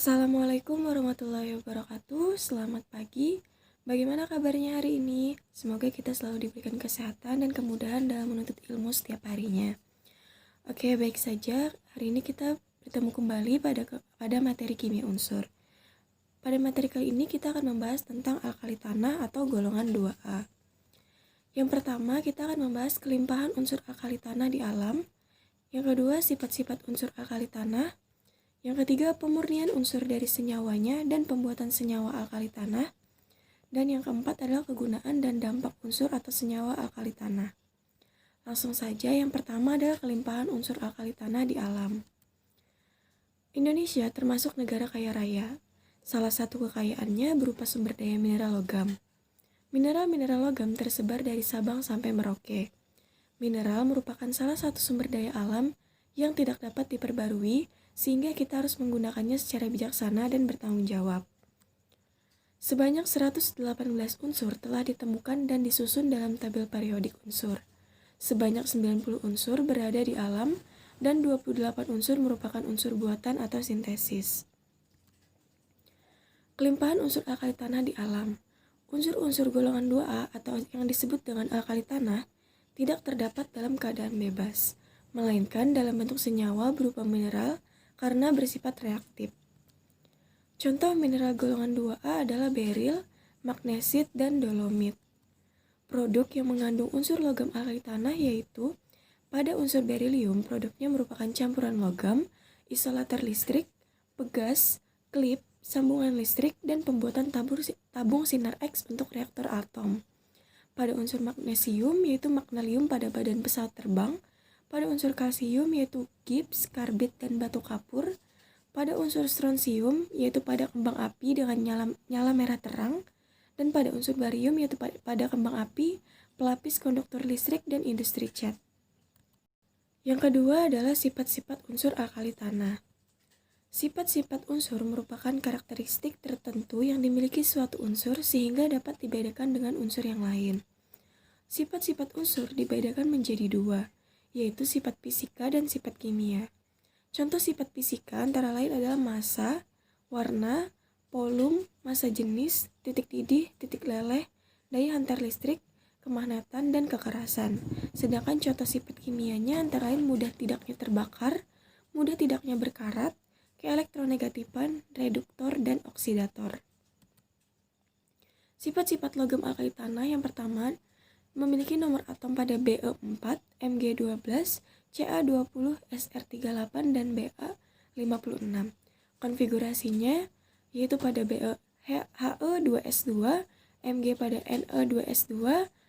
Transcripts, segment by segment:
Assalamualaikum warahmatullahi wabarakatuh. Selamat pagi. Bagaimana kabarnya hari ini? Semoga kita selalu diberikan kesehatan dan kemudahan dalam menuntut ilmu setiap harinya. Oke, baik saja. Hari ini kita bertemu kembali pada materi kimia unsur. Pada materi kali ini kita akan membahas tentang alkali tanah atau golongan 2A. Yang pertama, kita akan membahas kelimpahan unsur alkali tanah di alam. Yang kedua, sifat-sifat unsur alkali tanah. Yang ketiga, pemurnian unsur dari senyawanya dan pembuatan senyawa alkali tanah. Dan yang keempat adalah kegunaan dan dampak unsur atau senyawa alkali tanah. Langsung saja, yang pertama adalah kelimpahan unsur alkali tanah di alam. Indonesia termasuk negara kaya raya. Salah satu kekayaannya berupa sumber daya mineral logam. Mineral-mineral logam tersebar dari Sabang sampai Merauke. Mineral merupakan salah satu sumber daya alam yang tidak dapat diperbarui, sehingga kita harus menggunakannya secara bijaksana dan bertanggung jawab. Sebanyak 118 unsur telah ditemukan dan disusun dalam tabel periodik unsur. Sebanyak 90 unsur berada di alam dan 28 unsur merupakan unsur buatan atau sintesis. Kelimpahan unsur alkali tanah di alam. Unsur-unsur golongan 2A atau yang disebut dengan alkali tanah tidak terdapat dalam keadaan bebas, melainkan dalam bentuk senyawa berupa mineral karena bersifat reaktif. Contoh mineral golongan 2A adalah beril, magnesit, dan dolomit. Produk yang mengandung unsur logam alkali tanah yaitu pada unsur berilium, produknya merupakan campuran logam, isolator listrik, pegas, klip, sambungan listrik, dan pembuatan tabung sinar X untuk reaktor atom. Pada unsur magnesium yaitu magnesium pada badan pesawat terbang. Pada unsur kalsium yaitu gips, karbit, dan batu kapur. Pada unsur strontium yaitu pada kembang api dengan nyala merah terang. Dan pada unsur barium yaitu pada kembang api, pelapis konduktor listrik, dan industri cat. Yang kedua adalah sifat-sifat unsur alkali tanah. Sifat-sifat unsur merupakan karakteristik tertentu yang dimiliki suatu unsur sehingga dapat dibedakan dengan unsur yang lain. Sifat-sifat unsur dibedakan menjadi dua, yaitu sifat fisika dan sifat kimia. Contoh sifat fisika antara lain adalah massa, warna, volume, massa jenis, titik didih, titik leleh, daya hantar listrik, kemagnatan, dan kekerasan. Sedangkan contoh sifat kimianya antara lain mudah tidaknya terbakar, mudah tidaknya berkarat, keelektronegatifan, reduktor, dan oksidator. Sifat-sifat logam alkali tanah yang pertama, memiliki nomor atom pada Be4, Mg12, Ca20, Sr38, dan Ba56. Konfigurasinya yaitu pada He2S2, Mg pada Ne2S2,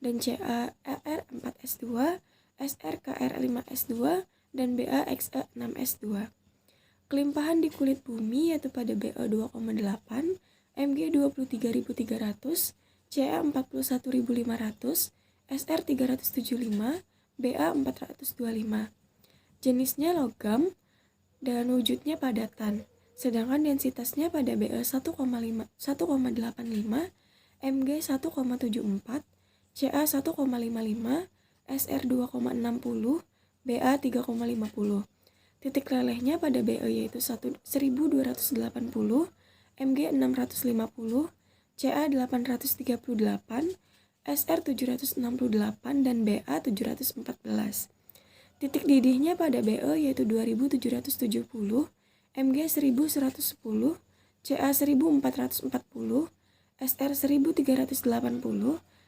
dan CaR4S2, SrKr5S2, dan BaXe6S2. Kelimpahan di kulit bumi yaitu pada Be2,8, Mg23300, Ca41500, Sr375, Ba425. Jenisnya logam dan wujudnya padatan, sedangkan densitasnya pada Be1,85, Mg1,74, Ca1,55, Sr2,60, Ba3,50. Titik lelehnya pada Be yaitu 1280, Mg650, Ca838, Sr768, dan Ba714. Titik didihnya pada Be yaitu 2770, Mg1110, Ca1440, Sr1380,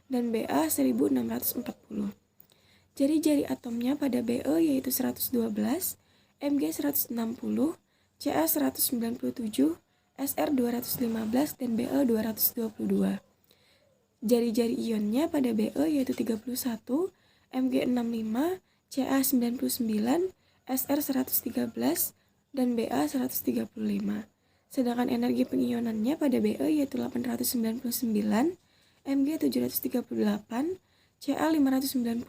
dan Ba1640. Jari-jari atomnya pada Be yaitu 112, Mg160, Ca197, Sr215, dan Ba222. Jari-jari ionnya pada Be yaitu 31, Mg65, Ca99, Sr113, dan Ba135. Sedangkan energi pengionannya pada Be yaitu 899, Mg738, Ca590,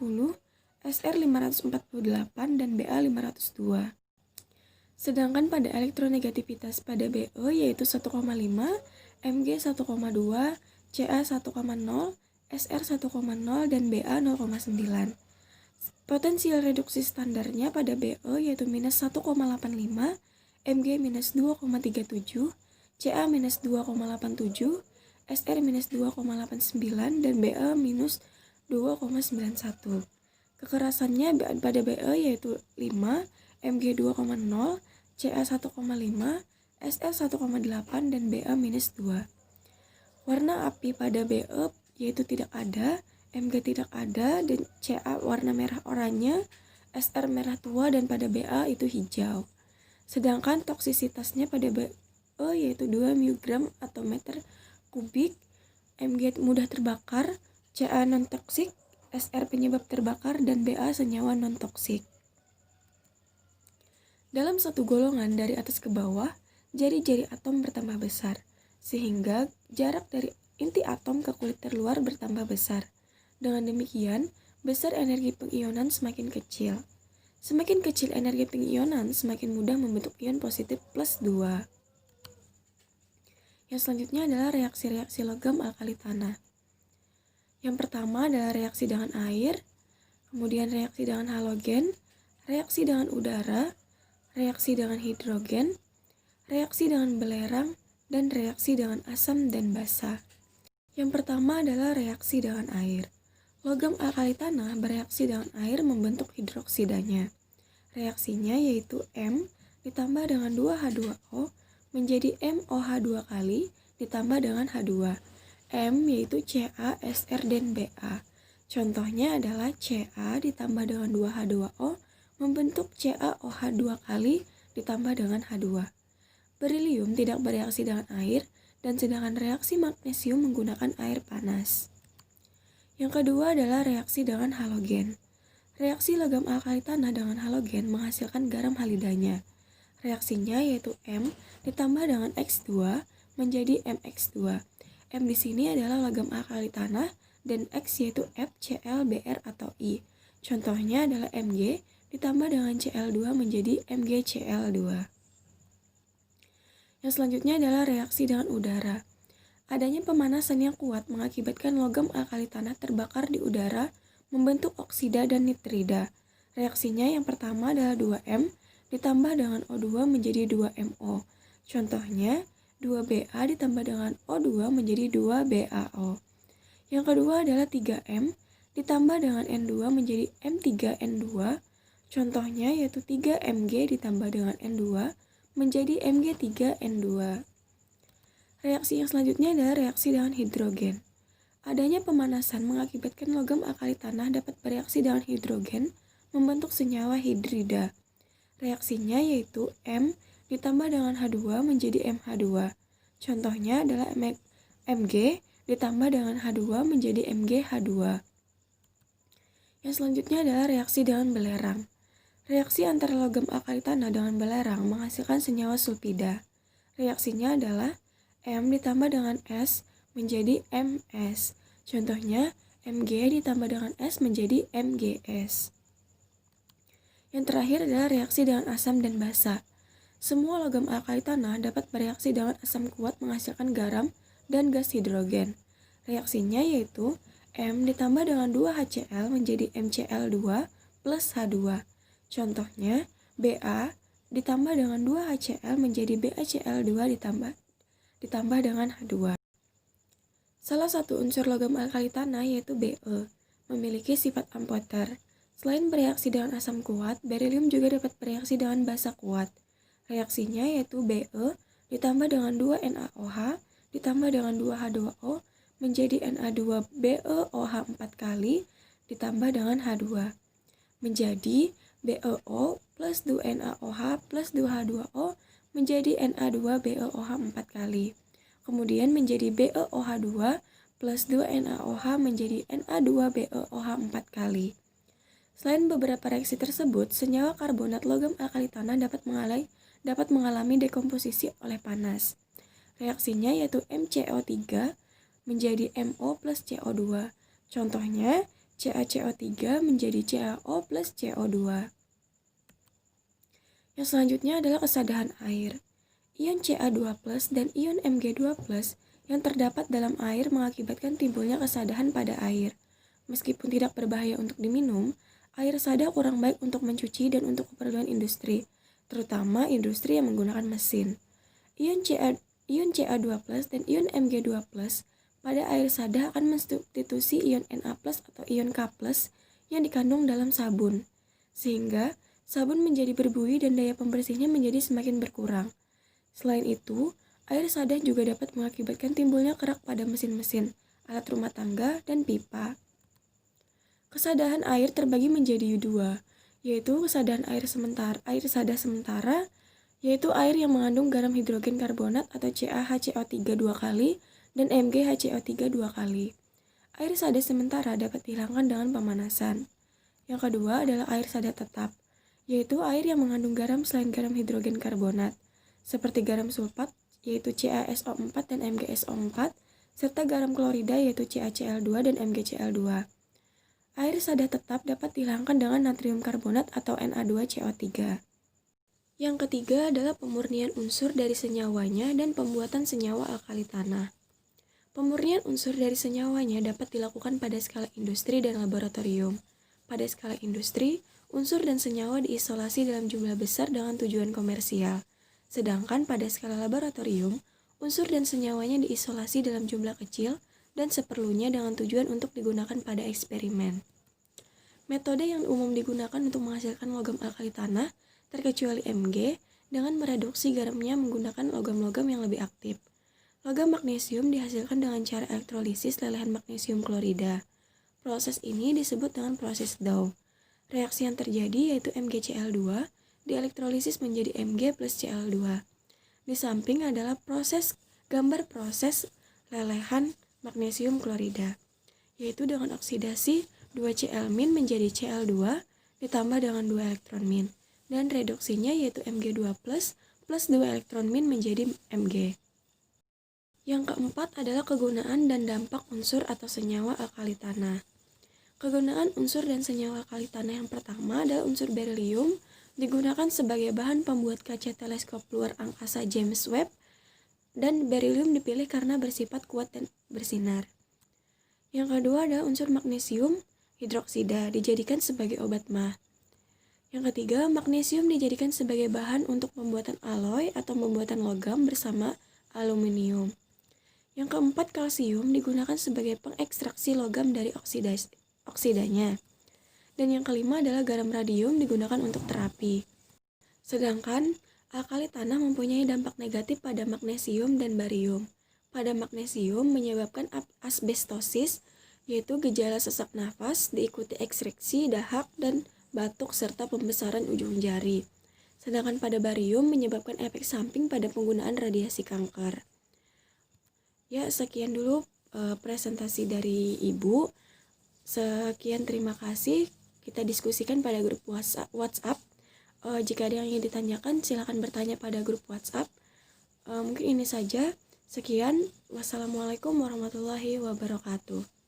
Sr548, dan Ba502. Sedangkan pada elektronegativitas pada Be yaitu 1,5, Mg1,2, Ca1,0, Sr1,0, dan Ba0,9. Potensial reduksi standarnya pada Be yaitu minus 1,85, Mg minus 2,37, Ca minus 2,87, Sr minus 2,89, dan Ba minus 2,91. Kekerasannya pada Be yaitu 5, Mg 2,0, Ca 1,5, Sr 1,8, dan Ba minus 2. Warna api pada Be yaitu tidak ada, Mg tidak ada, dan Ca warna merah oranye, Sr merah tua, dan pada Ba itu hijau. Sedangkan toksisitasnya pada Be yaitu 2 mg atau meter kubik, Mg mudah terbakar, Ca non-toksik, Sr penyebab terbakar, dan Ba senyawa non-toksik. Dalam satu golongan dari atas ke bawah, jari-jari atom bertambah besar, sehingga jarak dari inti atom ke kulit terluar bertambah besar. Dengan demikian, besar energi pengionan semakin kecil. Semakin kecil energi pengionan, semakin mudah membentuk ion positif plus 2. Yang selanjutnya adalah reaksi-reaksi logam alkali tanah. Yang pertama adalah reaksi dengan air, kemudian reaksi dengan halogen, reaksi dengan udara, reaksi dengan hidrogen, reaksi dengan belerang, dan reaksi dengan asam dan basa. Yang pertama adalah reaksi dengan air. Logam alkali tanah bereaksi dengan air membentuk hidroksidanya. Reaksinya yaitu M ditambah dengan 2H2O menjadi MOH2 kali ditambah dengan H2. M yaitu Ca, Sr, dan Ba. Contohnya adalah Ca ditambah dengan 2H2O membentuk CaOH2 kali ditambah dengan H2. Berilium tidak bereaksi dengan air, dan sedangkan reaksi magnesium menggunakan air panas. Yang kedua adalah reaksi dengan halogen. Reaksi logam alkali tanah dengan halogen menghasilkan garam halidanya. Reaksinya yaitu M ditambah dengan X2 menjadi MX2. M di sini adalah logam alkali tanah dan X yaitu FCl, Br atau I. Contohnya adalah Mg ditambah dengan Cl2 menjadi MgCl2. Yang selanjutnya adalah reaksi dengan udara. Adanya pemanasan yang kuat mengakibatkan logam alkali tanah terbakar di udara membentuk oksida dan nitrida. Reaksinya yang pertama adalah 2M ditambah dengan O2 menjadi 2MO. Contohnya 2Ba ditambah dengan O2 menjadi 2BaO. Yang kedua adalah 3M ditambah dengan N2 menjadi M3N2. Contohnya yaitu 3Mg ditambah dengan N2 menjadi Mg3N2. Reaksi yang selanjutnya adalah reaksi dengan hidrogen. Adanya pemanasan mengakibatkan logam alkali tanah dapat bereaksi dengan hidrogen membentuk senyawa hidrida. Reaksinya yaitu M ditambah dengan H2 menjadi MH2. Contohnya adalah Mg ditambah dengan H2 menjadi MgH2. Yang selanjutnya adalah reaksi dengan belerang. Reaksi antara logam alkali tanah dengan belerang menghasilkan senyawa sulfida. Reaksinya adalah M ditambah dengan S menjadi MS. Contohnya, Mg ditambah dengan S menjadi MgS. Yang terakhir adalah reaksi dengan asam dan basa. Semua logam alkali tanah dapat bereaksi dengan asam kuat menghasilkan garam dan gas hidrogen. Reaksinya yaitu M ditambah dengan 2HCl menjadi MCl2 plus H2. Contohnya, Ba ditambah dengan 2HCl menjadi BaCl2 ditambah dengan H2. Salah satu unsur logam alkali tanah yaitu Be, memiliki sifat amputer. Selain bereaksi dengan asam kuat, berilium juga dapat bereaksi dengan basa kuat. Reaksinya yaitu Be ditambah dengan 2NaOH ditambah dengan 2H2O menjadi Na2BeOH 4 kali ditambah dengan H2 menjadi BeO plus 2NaOH plus 2H2O menjadi Na2BeOH 4 kali. Kemudian menjadi BeOH2 plus 2NaOH menjadi Na2BeOH 4 kali. Selain beberapa reaksi tersebut, senyawa karbonat logam alkali tanah dapat mengalami dekomposisi oleh panas. Reaksinya yaitu MCO3 menjadi MO plus CO2. Contohnya, CaCO3 menjadi CaO plus CO2. Yang selanjutnya adalah kesadahan air. Ion Ca2+ dan ion Mg2+ yang terdapat dalam air mengakibatkan timbulnya kesadahan pada air. Meskipun tidak berbahaya untuk diminum, air sada kurang baik untuk mencuci dan untuk keperluan industri. terutama industri yang menggunakan mesin. Ion Ca2+ dan ion Mg2+ pada air sada akan mensubstitusi ion Na+ atau ion K+ yang dikandung dalam sabun, sehingga sabun menjadi berbuih dan daya pembersihnya menjadi semakin berkurang. Selain itu, air sada juga dapat mengakibatkan timbulnya kerak pada mesin-mesin, alat rumah tangga, dan pipa. Kesadahan air terbagi menjadi dua, yaitu kesadahan air sada sementara, yaitu air yang mengandung garam hidrogen karbonat atau CaHCO3 2 kali dan MgHCO3 2 kali. Air sada sementara dapat dihilangkan dengan pemanasan. Yang kedua adalah air sada tetap, yaitu air yang mengandung garam selain garam hidrogen karbonat, seperti garam sulfat, yaitu CaSO4 dan MgSO4, serta garam klorida, yaitu CaCl2 dan MgCl2. Air sada tetap dapat dihilangkan dengan natrium karbonat atau Na2CO3. Yang ketiga adalah pemurnian unsur dari senyawanya dan pembuatan senyawa alkali tanah. Pemurnian unsur dari senyawanya dapat dilakukan pada skala industri dan laboratorium. Pada skala industri, unsur dan senyawa diisolasi dalam jumlah besar dengan tujuan komersial. Sedangkan pada skala laboratorium, unsur dan senyawanya diisolasi dalam jumlah kecil dan seperlunya dengan tujuan untuk digunakan pada eksperimen. Metode yang umum digunakan untuk menghasilkan logam alkali tanah terkecuali Mg, dengan mereduksi garamnya menggunakan logam-logam yang lebih aktif. Logam magnesium dihasilkan dengan cara elektrolisis lelehan magnesium klorida. Proses ini disebut dengan proses Dow. Reaksi yang terjadi yaitu MgCl2 dielektrolisis menjadi Mg plus Cl2. Di samping adalah gambar proses lelehan magnesium klorida, yaitu dengan oksidasi 2Cl- menjadi Cl2 ditambah dengan 2 elektron min. Dan reduksinya yaitu Mg2+ plus 2 elektron min menjadi Mg. Yang keempat adalah kegunaan dan dampak unsur atau senyawa alkali tanah. Kegunaan unsur dan senyawa alkali tanah yang pertama adalah unsur berilium digunakan sebagai bahan pembuat kaca teleskop luar angkasa James Webb, dan berilium dipilih karena bersifat kuat dan bersinar. Yang kedua adalah unsur magnesium hidroksida dijadikan sebagai obat mah. Yang ketiga, magnesium dijadikan sebagai bahan untuk pembuatan alloy atau pembuatan logam bersama aluminium. Yang keempat, kalsium digunakan sebagai pengekstraksi logam dari oksidanya. Dan yang kelima adalah garam radium digunakan untuk terapi. Sedangkan, alkali tanah mempunyai dampak negatif pada magnesium dan barium. Pada magnesium menyebabkan asbestosis, yaitu gejala sesak nafas diikuti ekstraksi, dahak, dan batuk serta pembesaran ujung jari. Sedangkan pada barium menyebabkan efek samping pada penggunaan radiasi kanker. Ya, sekian dulu presentasi dari Ibu. Sekian, terima kasih. Kita diskusikan pada grup WhatsApp. Jika ada yang ingin ditanyakan, silakan bertanya pada grup WhatsApp. Mungkin ini saja. Sekian. Wassalamualaikum warahmatullahi wabarakatuh.